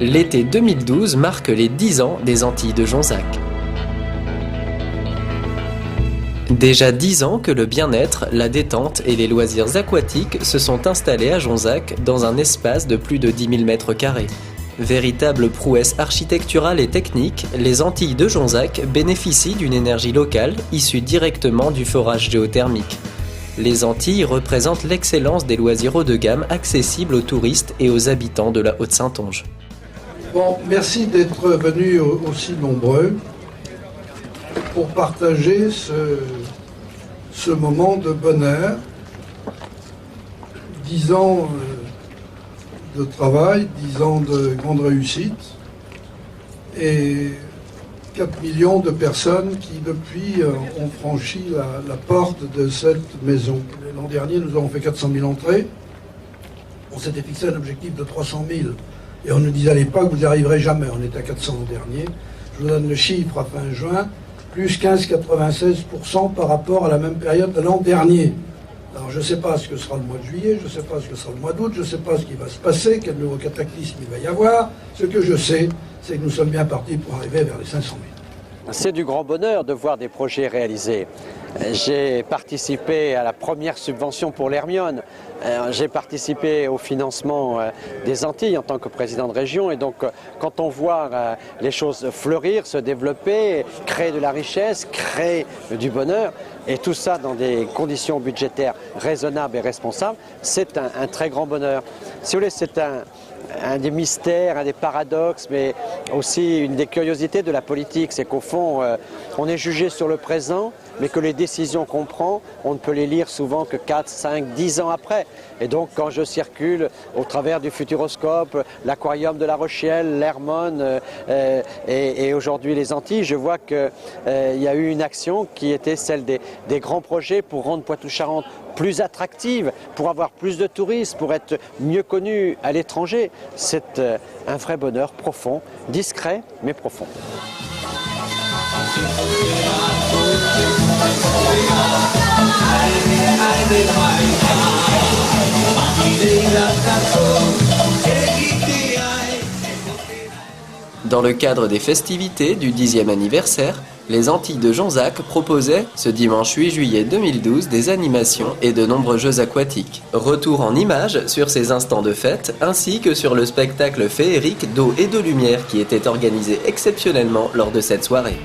L'été 2012 marque les 10 ans des Antilles de Jonzac. Déjà 10 ans que le bien-être, la détente et les loisirs aquatiques se sont installés à Jonzac dans un espace de plus de 10 000 m². Véritable prouesse architecturale et technique, les Antilles de Jonzac bénéficient d'une énergie locale issue directement du forage géothermique. Les Antilles représentent l'excellence des loisirs haut de gamme accessibles aux touristes et aux habitants de la Haute-Saintonge. Bon, merci d'être venus aussi nombreux pour partager ce moment de bonheur. 10 ans de travail, 10 ans de grande réussite et 4 millions de personnes qui depuis ont franchi la porte de cette maison. L'an dernier, nous avons fait 400 000 entrées. On s'était fixé un objectif de 300 000. Et on nous disait à l'époque, vous n'y arriverez jamais. On était à 400 l'an dernier. Je vous donne le chiffre à fin juin, plus 15,96% par rapport à la même période de l'an dernier. Alors je ne sais pas ce que sera le mois de juillet, je ne sais pas ce que sera le mois d'août, je ne sais pas ce qui va se passer, quel nouveau cataclysme il va y avoir. Ce que je sais, c'est que nous sommes bien partis pour arriver vers les 500 000. C'est du grand bonheur de voir des projets réalisés. J'ai participé à la première subvention pour l'Hermione. J'ai participé au financement des Antilles en tant que président de région. Et donc, quand on voit les choses fleurir, se développer, créer de la richesse, créer du bonheur, et tout ça dans des conditions budgétaires raisonnables et responsables, c'est un très grand bonheur. Si vous voulez, c'est un des mystères, un des paradoxes, mais aussi une des curiosités de la politique, c'est qu'au fond, on est jugé sur le présent, mais que les décisions qu'on prend, on ne peut les lire souvent que 4, 5, 10 ans après. Et donc, quand je circule au travers du Futuroscope, l'aquarium de La Rochelle, l'Hermone et aujourd'hui les Antilles, je vois qu'il y a eu une action qui était celle des grands projets pour rendre Poitou-Charentes plus attractive, pour avoir plus de touristes, pour être mieux connue à l'étranger. C'est un vrai bonheur profond, discret mais profond. Dans le cadre des festivités du 10e anniversaire, les Antilles de Jonzac proposaient, ce dimanche 8 juillet 2012, des animations et de nombreux jeux aquatiques. Retour en images sur ces instants de fête, ainsi que sur le spectacle féerique d'eau et de lumière qui était organisé exceptionnellement lors de cette soirée.